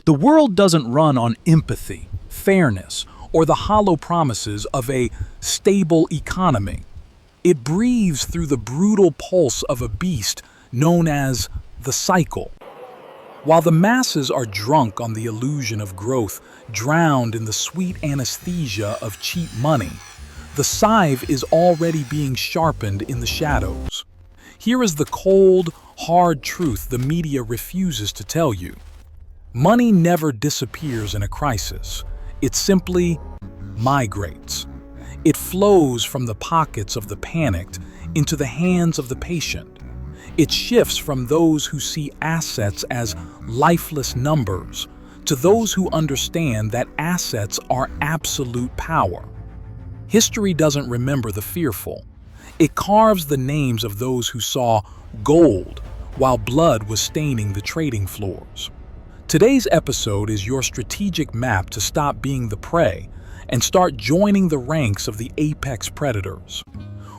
The world doesn't run on empathy, fairness, or the hollow promises of a stable economy. It breathes through the brutal pulse of a beast known as the cycle. While the masses are drunk on the illusion of growth, drowned in the sweet anesthesia of cheap money, the scythe is already being sharpened in the shadows. Here is the cold, hard truth the media refuses to tell you. Money never disappears in a crisis. It simply migrates. It flows from the pockets of the panicked into the hands of the patient. It shifts from those who see assets as lifeless numbers to those who understand that assets are absolute power. History doesn't remember the fearful. It carves the names of those who saw gold while blood was staining the trading floors. Today's episode is your strategic map to stop being the prey and start joining the ranks of the apex predators.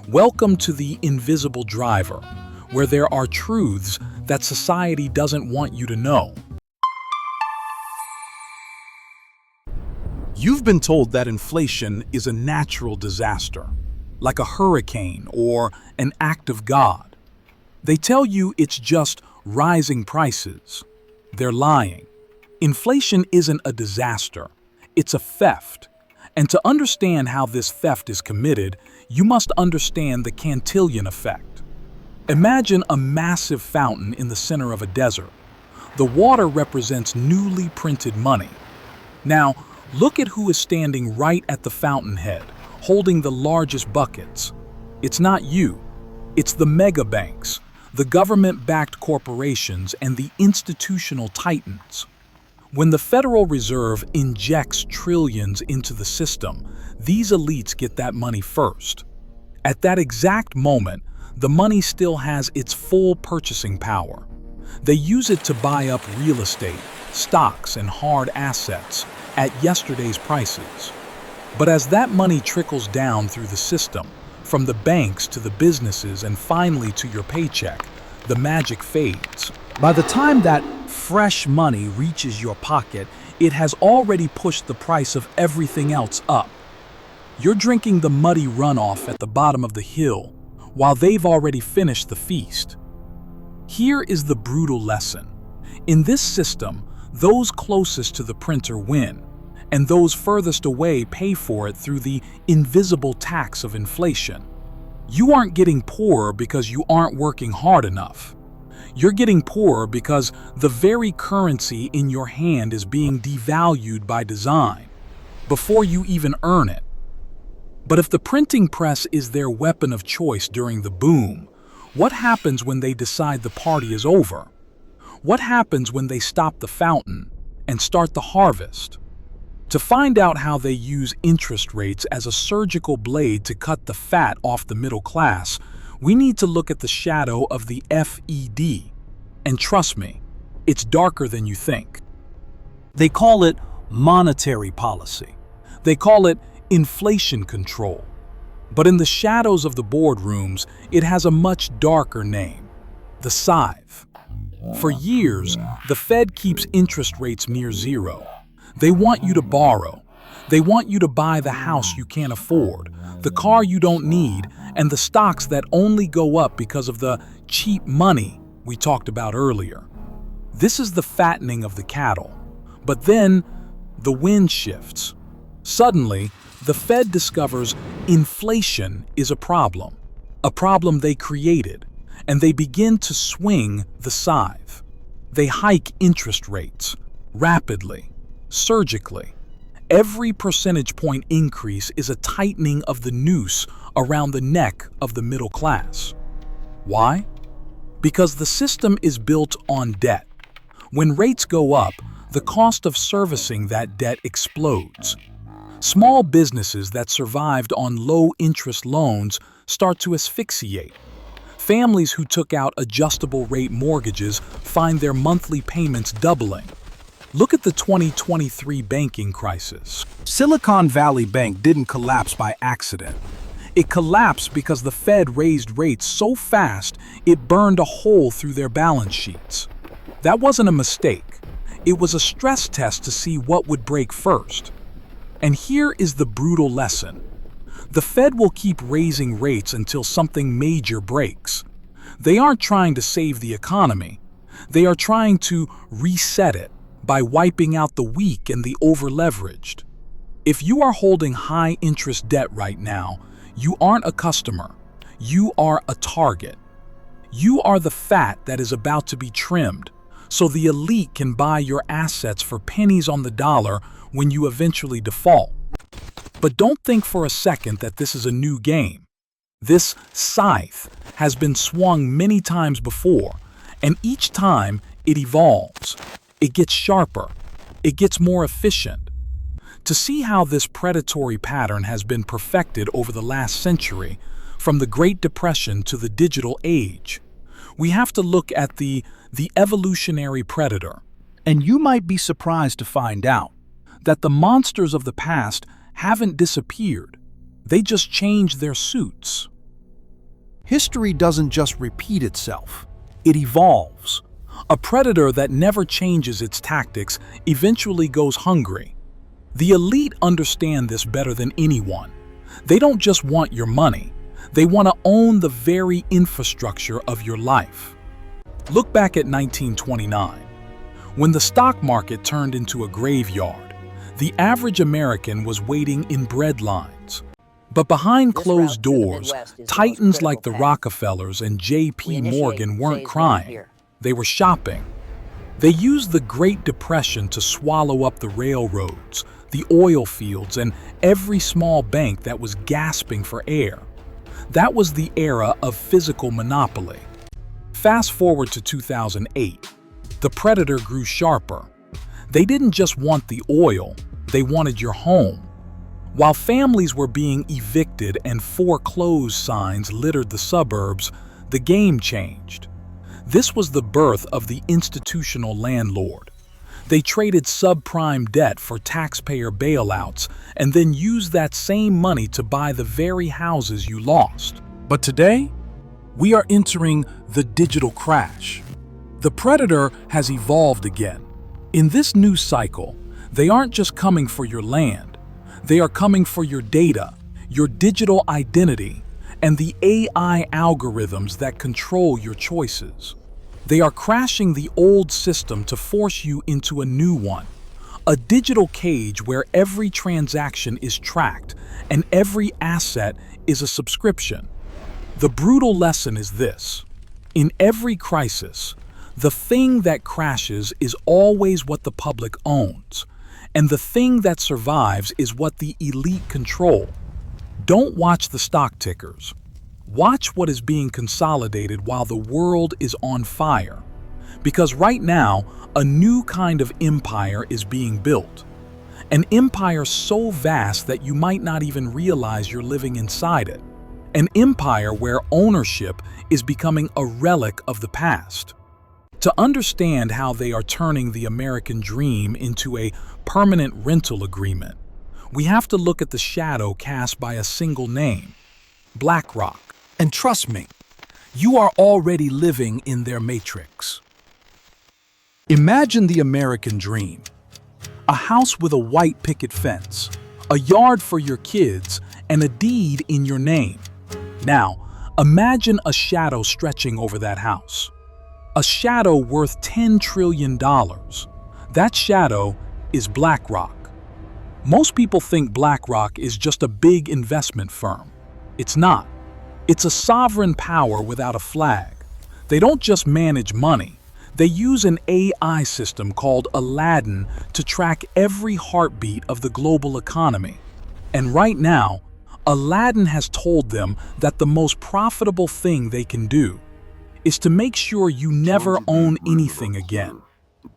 Welcome to the invisible driver, where there are truths that society doesn't want you to know. You've been told that inflation is a natural disaster, like a hurricane or an act of God. They tell you it's just rising prices. They're lying. Inflation isn't a disaster, it's a theft. And to understand how this theft is committed, you must understand the Cantillon Effect. Imagine a massive fountain in the center of a desert. The water represents newly printed money. Now, look at who is standing right at the fountainhead, holding the largest buckets. It's not you. It's the mega banks, the government-backed corporations, and the institutional titans. When the Federal Reserve injects trillions into the system, these elites get that money first. At that exact moment, the money still has its full purchasing power. They use it to buy up real estate, stocks, and hard assets at yesterday's prices. But as that money trickles down through the system, from the banks to the businesses and finally to your paycheck, the magic fades. By the time that fresh money reaches your pocket, it has already pushed the price of everything else up. You're drinking the muddy runoff at the bottom of the hill, while they've already finished the feast. Here is the brutal lesson. In this system, those closest to the printer win, and those furthest away pay for it through the invisible tax of inflation. You aren't getting poorer because you aren't working hard enough. You're getting poorer because the very currency in your hand is being devalued by design, before you even earn it. But if the printing press is their weapon of choice during the boom, what happens when they decide the party is over? What happens when they stop the fountain and start the harvest? To find out how they use interest rates as a surgical blade to cut the fat off the middle class, we need to look at the shadow of the FED. And trust me, it's darker than you think. They call it monetary policy. They call it inflation control. But in the shadows of the boardrooms, it has a much darker name: the Scythe. For years, the Fed keeps interest rates near zero. They want you to borrow. They want you to buy the house you can't afford, the car you don't need, and the stocks that only go up because of the cheap money we talked about earlier. This is the fattening of the cattle. But then, the wind shifts. Suddenly, the Fed discovers inflation is a problem they created, and they begin to swing the scythe. They hike interest rates rapidly, surgically. Every percentage point increase is a tightening of the noose around the neck of the middle class. Why? Because the system is built on debt. When rates go up, the cost of servicing that debt explodes. Small businesses that survived on low-interest loans start to asphyxiate. Families who took out adjustable-rate mortgages find their monthly payments doubling. Look at the 2023 banking crisis. Silicon Valley Bank didn't collapse by accident. It collapsed because the Fed raised rates so fast it burned a hole through their balance sheets. That wasn't a mistake. It was a stress test to see what would break first. And here is the brutal lesson. The Fed will keep raising rates until something major breaks. They aren't trying to save the economy. They are trying to reset it by wiping out the weak and the over-leveraged. If you are holding high-interest debt right now, you aren't a customer. You are a target. You are the fat that is about to be trimmed, so the elite can buy your assets for pennies on the dollar when you eventually default. But don't think for a second that this is a new game. This scythe has been swung many times before, and each time it evolves. It gets sharper. It gets more efficient. To see how this predatory pattern has been perfected over the last century, from the Great Depression to the digital age, we have to look at the evolutionary predator. And you might be surprised to find out that the monsters of the past haven't disappeared. They just changed their suits. History doesn't just repeat itself. It evolves. A predator that never changes its tactics eventually goes hungry. The elite understand this better than anyone. They don't just want your money. They want to own the very infrastructure of your life. Look back at 1929. When the stock market turned into a graveyard, the average American was waiting in bread lines. But behind closed doors, titans like the Rockefellers and J.P. Morgan weren't crying. They were shopping. They used the Great Depression to swallow up the railroads, the oil fields, and every small bank that was gasping for air. That was the era of physical monopoly. Fast forward to 2008. The predator grew sharper. They didn't just want the oil, they wanted your home. While families were being evicted and foreclosed signs littered the suburbs, the game changed. This was the birth of the institutional landlord. They traded subprime debt for taxpayer bailouts and then used that same money to buy the very houses you lost. But today, we are entering the digital crash. The predator has evolved again. In this new cycle, they aren't just coming for your land. They are coming for your data, your digital identity, and the AI algorithms that control your choices. They are crashing the old system to force you into a new one, a digital cage where every transaction is tracked and every asset is a subscription. The brutal lesson is this: in every crisis, the thing that crashes is always what the public owns, and the thing that survives is what the elite control. Don't watch the stock tickers. Watch what is being consolidated while the world is on fire. Because right now, a new kind of empire is being built. An empire so vast that you might not even realize you're living inside it. An empire where ownership is becoming a relic of the past. To understand how they are turning the American dream into a permanent rental agreement, we have to look at the shadow cast by a single name: BlackRock. And trust me, you are already living in their matrix. Imagine the American dream. A house with a white picket fence, a yard for your kids, and a deed in your name. Now, imagine a shadow stretching over that house. A shadow worth $10 trillion. That shadow is BlackRock. Most people think BlackRock is just a big investment firm. It's not. It's a sovereign power without a flag. They don't just manage money. They use an AI system called Aladdin to track every heartbeat of the global economy. And right now, Aladdin has told them that the most profitable thing they can do is to make sure you never own anything again.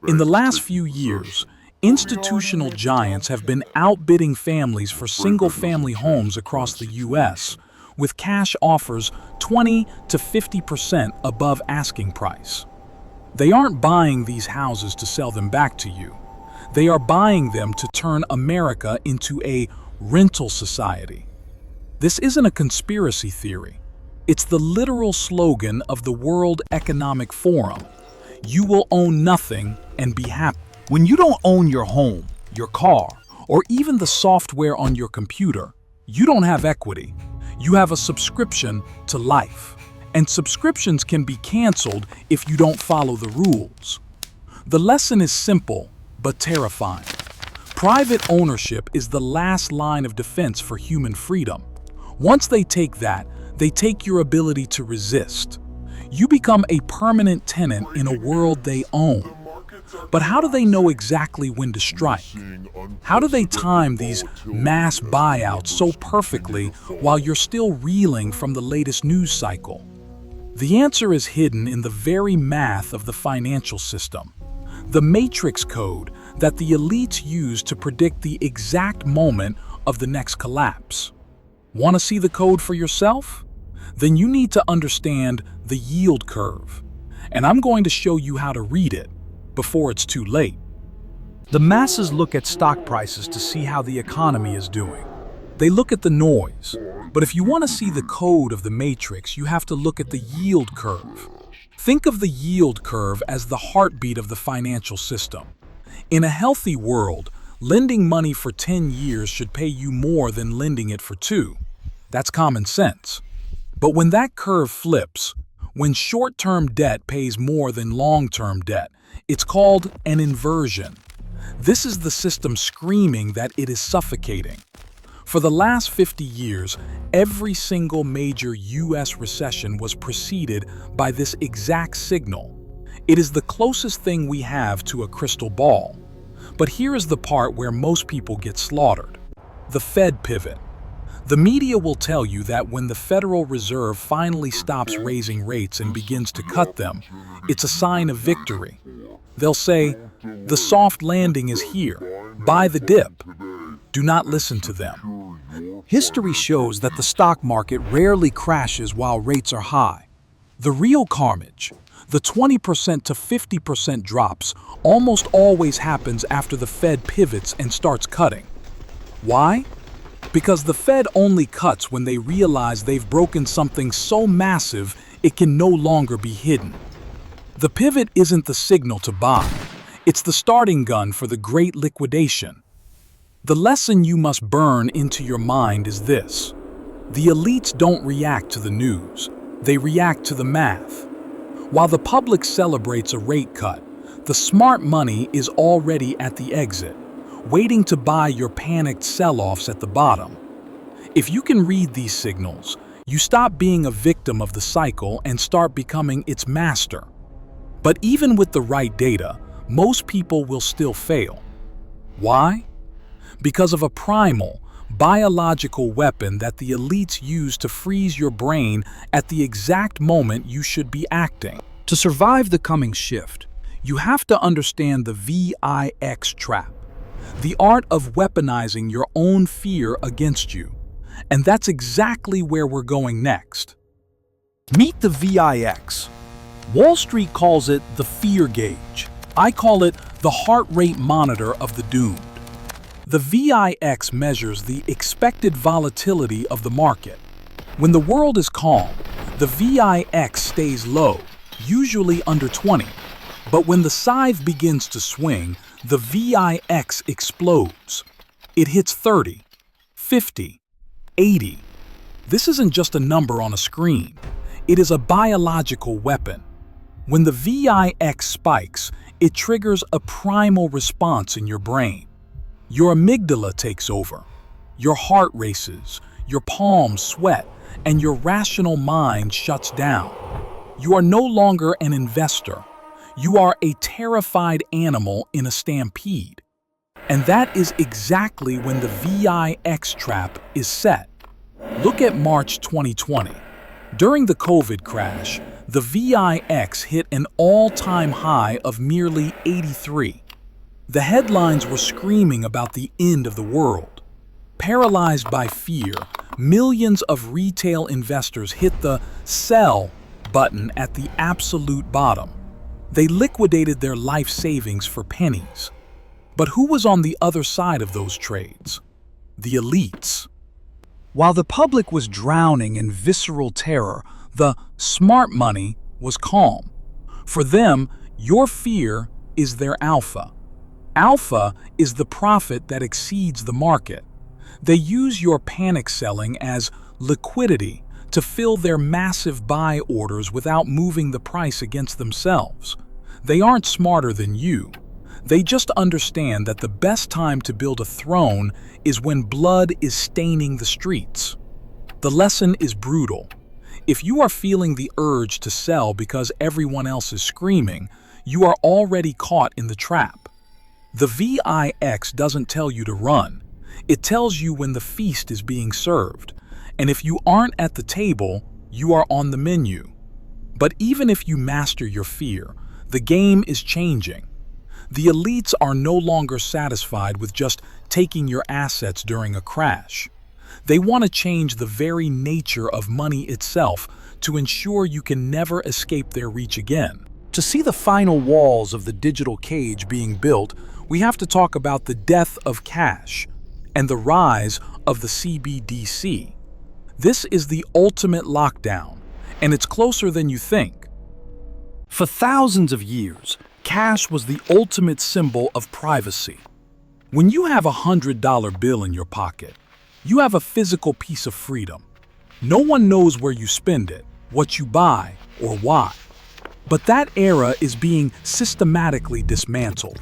In the last few years, institutional giants have been outbidding families for single-family homes across the U.S., with cash offers 20 to 50% above asking price. They aren't buying these houses to sell them back to you. They are buying them to turn America into a rental society. This isn't a conspiracy theory. It's the literal slogan of the World Economic Forum. You will own nothing and be happy. When you don't own your home, your car, or even the software on your computer, you don't have equity. You have a subscription to life. And subscriptions can be canceled if you don't follow the rules. The lesson is simple, but terrifying. Private ownership is the last line of defense for human freedom. Once they take that, they take your ability to resist. You become a permanent tenant in a world they own. But how do they know exactly when to strike? How do they time these mass buyouts so perfectly while you're still reeling from the latest news cycle? The answer is hidden in the very math of the financial system, the matrix code that the elites use to predict the exact moment of the next collapse. Want to see the code for yourself? Then you need to understand the yield curve, and I'm going to show you how to read it before it's too late. The masses look at stock prices to see how the economy is doing. They look at the noise, but if you want to see the code of the matrix, you have to look at the yield curve. Think of the yield curve as the heartbeat of the financial system. In a healthy world, lending money for 10 years should pay you more than lending it for 2. That's common sense. But when that curve flips, when short-term debt pays more than long-term debt, it's called an inversion. This is the system screaming that it is suffocating. For the last 50 years, every single major US recession was preceded by this exact signal. It is the closest thing we have to a crystal ball. But here is the part where most people get slaughtered. The Fed pivot. The media will tell you that when the Federal Reserve finally stops raising rates and begins to cut them, it's a sign of victory. They'll say, "The soft landing is here. Buy the dip." Do not listen to them. History shows that the stock market rarely crashes while rates are high. The real carnage, the 20% to 50% drops, almost always happens after the Fed pivots and starts cutting. Why? Because the Fed only cuts when they realize they've broken something so massive it can no longer be hidden. The pivot isn't the signal to buy. It's the starting gun for the great liquidation. The lesson you must burn into your mind is this. The elites don't react to the news. They react to the math. While the public celebrates a rate cut, the smart money is already at the exit, waiting to buy your panicked sell-offs at the bottom. If you can read these signals, you stop being a victim of the cycle and start becoming its master. But even with the right data, most people will still fail. Why? Because of a primal, biological weapon that the elites use to freeze your brain at the exact moment you should be acting. To survive the coming shift, you have to understand the VIX trap, the art of weaponizing your own fear against you. And that's exactly where we're going next. Meet the VIX. Wall Street calls it the fear gauge. I call it the heart rate monitor of the doomed. The VIX measures the expected volatility of the market. When the world is calm, the VIX stays low, usually under 20. But when the scythe begins to swing, the VIX explodes. It hits 30, 50, 80. This isn't just a number on a screen. It is a biological weapon. When the VIX spikes, it triggers a primal response in your brain. Your amygdala takes over. Your heart races, your palms sweat, and your rational mind shuts down. You are no longer an investor. You are a terrified animal in a stampede. And that is exactly when the VIX trap is set. Look at March 2020. During the COVID crash, the VIX hit an all-time high of merely 83. The headlines were screaming about the end of the world. Paralyzed by fear, millions of retail investors hit the sell button at the absolute bottom. They liquidated their life savings for pennies. But who was on the other side of those trades? The elites. While the public was drowning in visceral terror, the smart money was calm. For them, your fear is their alpha. Alpha is the profit that exceeds the market. They use your panic selling as liquidity to fill their massive buy orders without moving the price against themselves. They aren't smarter than you. They just understand that the best time to build a throne is when blood is staining the streets. The lesson is brutal. If you are feeling the urge to sell because everyone else is screaming, you are already caught in the trap. The VIX doesn't tell you to run. It tells you when the feast is being served. And if you aren't at the table, you are on the menu. But even if you master your fear, the game is changing. The elites are no longer satisfied with just taking your assets during a crash. They want to change the very nature of money itself to ensure you can never escape their reach again. To see the final walls of the digital cage being built, we have to talk about the death of cash and the rise of the CBDC. This is the ultimate lockdown, and it's closer than you think. For thousands of years, cash was the ultimate symbol of privacy. When you have $100 bill in your pocket, you have a physical piece of freedom. No one knows where you spend it, what you buy, or why. But that era is being systematically dismantled.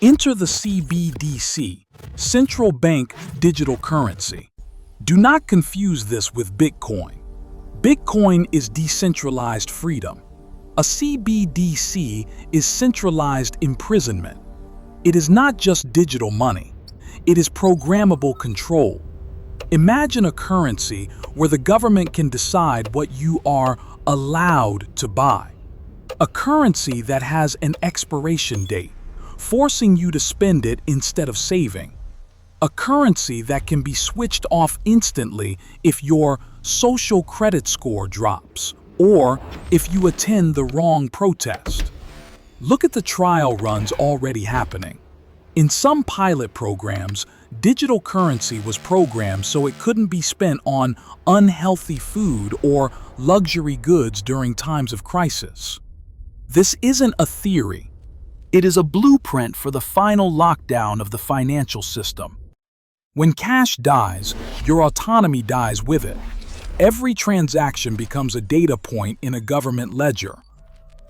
Enter the CBDC, central bank digital currency. Do not confuse this with Bitcoin. Bitcoin is decentralized freedom. A CBDC is centralized imprisonment. It is not just digital money. It is programmable control. Imagine a currency where the government can decide what you are allowed to buy. A currency that has an expiration date, forcing you to spend it instead of saving. A currency that can be switched off instantly if your social credit score drops, or if you attend the wrong protest. Look at the trial runs already happening. In some pilot programs, digital currency was programmed so it couldn't be spent on unhealthy food or luxury goods during times of crisis. This isn't a theory. It is a blueprint for the final lockdown of the financial system. When cash dies, your autonomy dies with it. Every transaction becomes a data point in a government ledger.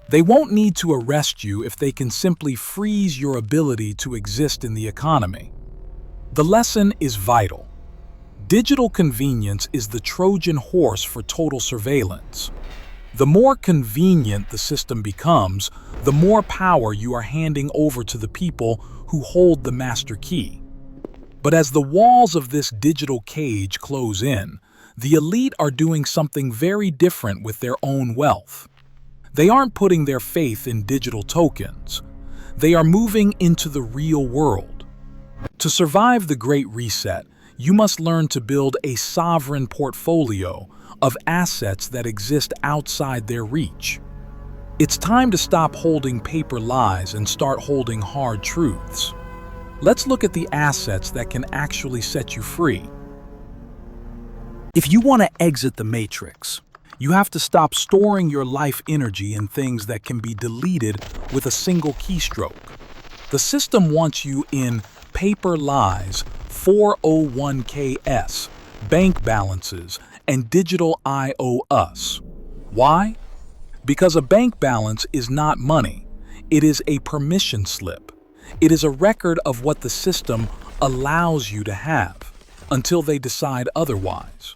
They won't need to arrest you if they can simply freeze your ability to exist in the economy. The lesson is vital. Digital convenience is the Trojan horse for total surveillance. The more convenient the system becomes, the more power you are handing over to the people who hold the master key. But as the walls of this digital cage close in, the elite are doing something very different with their own wealth. They aren't putting their faith in digital tokens. They are moving into the real world. To survive the Great Reset, you must learn to build a sovereign portfolio of assets that exist outside their reach. It's time to stop holding paper lies and start holding hard truths. Let's look at the assets that can actually set you free. If you want to exit the matrix, you have to stop storing your life energy in things that can be deleted with a single keystroke. The system wants you in paper lies, 401ks, bank balances, and digital I owe us. Why? Because a bank balance is not money. It is a permission slip. It is a record of what the system allows you to have until they decide otherwise.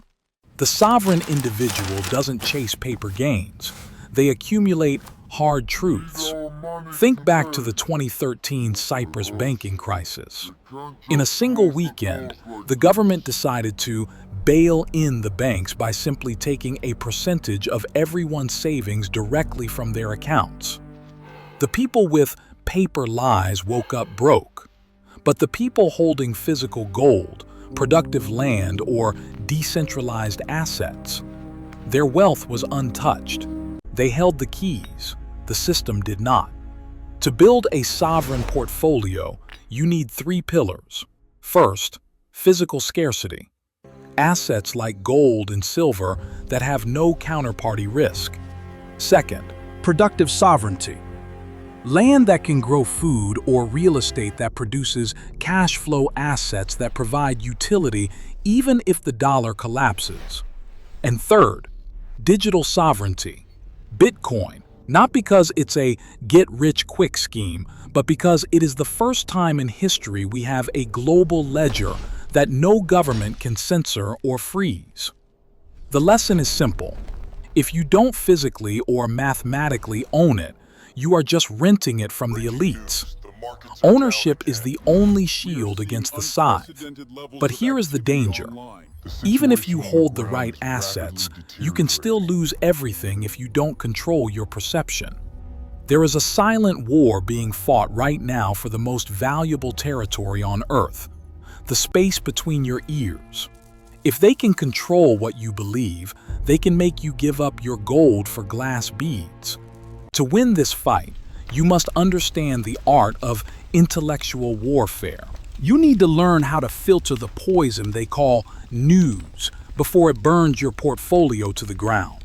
The sovereign individual doesn't chase paper gains. They accumulate hard truths. Think back to the 2013 Cyprus banking crisis. In a single weekend, the government decided to bail in the banks by simply taking a percentage of everyone's savings directly from their accounts. The people with paper lies woke up broke, but the people holding physical gold, productive land, or decentralized assets, their wealth was untouched. They held the keys. The system did not. To build a sovereign portfolio, you need 3 pillars. First, physical scarcity. Assets like gold and silver that have no counterparty risk. Second, productive sovereignty. Land that can grow food or real estate that produces cash flow assets that provide utility even if the dollar collapses. And third, digital sovereignty. Bitcoin, not because it's a get-rich-quick scheme, but because it is the first time in history we have a global ledger that no government can censor or freeze. The lesson is simple. If you don't physically or mathematically own it, you are just renting it from the elites. Ownership is the only shield against the Scythe. But here is the danger. Even if you hold the right assets, you can still lose everything if you don't control your perception. There is a silent war being fought right now for the most valuable territory on Earth, the space between your ears. If they can control what you believe, they can make you give up your gold for glass beads. To win this fight, you must understand the art of intellectual warfare. You need to learn how to filter the poison they call news before it burns your portfolio to the ground.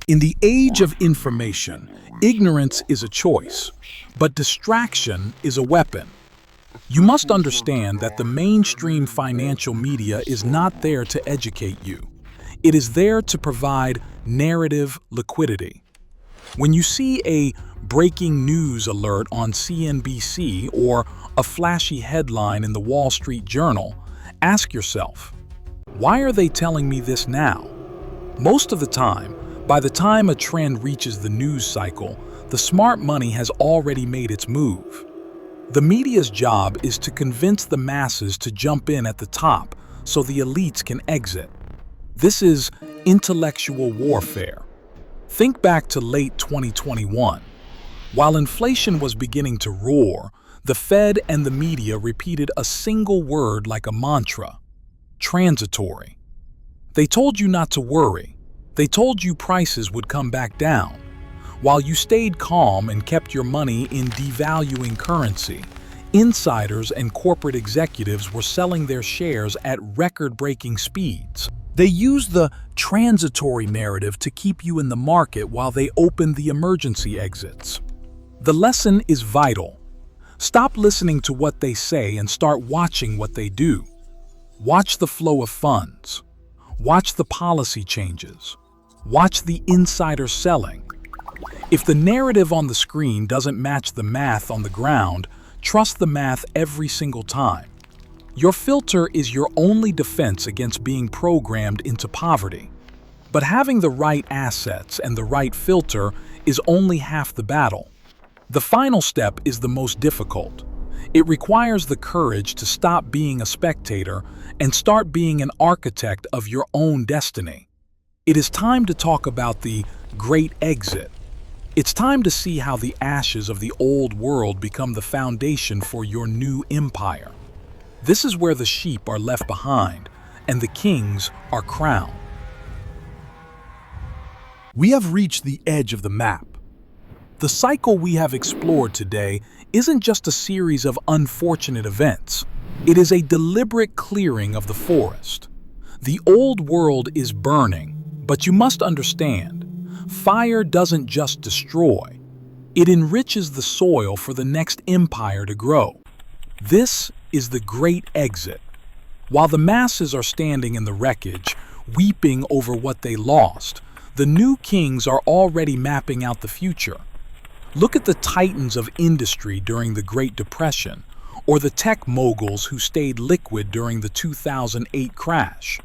In the age of information, ignorance is a choice, but distraction is a weapon. You must understand that the mainstream financial media is not there to educate you. It is there to provide narrative liquidity. When you see a breaking news alert on CNBC or a flashy headline in the Wall Street Journal, ask yourself, why are they telling me this now? Most of the time, by the time a trend reaches the news cycle, the smart money has already made its move. The media's job is to convince the masses to jump in at the top so the elites can exit. This is intellectual warfare. Think back to late 2021. While inflation was beginning to roar, the Fed and the media repeated a single word like a mantra: transitory. They told you not to worry. They told you prices would come back down. While you stayed calm and kept your money in devaluing currency, insiders and corporate executives were selling their shares at record-breaking speeds. They used the transitory narrative to keep you in the market while they opened the emergency exits. The lesson is vital. Stop listening to what they say and start watching what they do. Watch the flow of funds. Watch the policy changes. Watch the insider selling. If the narrative on the screen doesn't match the math on the ground, trust the math every single time. Your filter is your only defense against being programmed into poverty. But having the right assets and the right filter is only half the battle. The final step is the most difficult. It requires the courage to stop being a spectator and start being an architect of your own destiny. It is time to talk about the great exit. It's time to see how the ashes of the old world become the foundation for your new empire. This is where the sheep are left behind and the kings are crowned. We have reached the edge of the map. The cycle we have explored today isn't just a series of unfortunate events. It is a deliberate clearing of the forest. The old world is burning, but you must understand, fire doesn't just destroy. It enriches the soil for the next empire to grow. This is the great exit. While the masses are standing in the wreckage, weeping over what they lost, the new kings are already mapping out the future. Look at the titans of industry during the Great Depression, or the tech moguls who stayed liquid during the 2008 crash.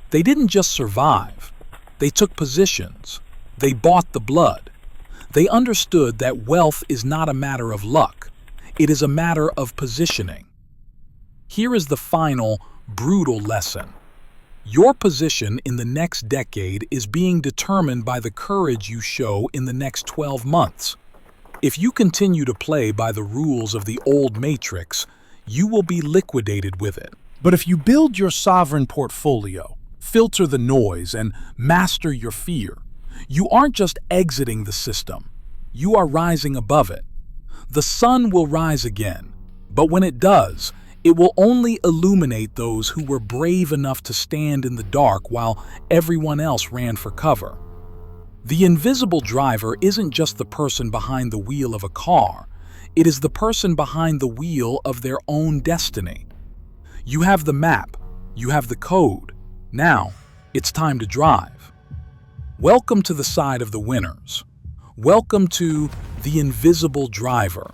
They didn't just survive. They took positions. They bought the blood. They understood that wealth is not a matter of luck. It is a matter of positioning. Here is the final, brutal lesson. Your position in the next decade is being determined by the courage you show in the next 12 months. If you continue to play by the rules of the old matrix, you will be liquidated with it. But if you build your sovereign portfolio, filter the noise, and master your fear, you aren't just exiting the system. You are rising above it. The sun will rise again, but when it does, it will only illuminate those who were brave enough to stand in the dark while everyone else ran for cover. The invisible driver isn't just the person behind the wheel of a car, it is the person behind the wheel of their own destiny. You have the map, you have the code. Now, it's time to drive. Welcome to the side of the winners. Welcome to the invisible driver.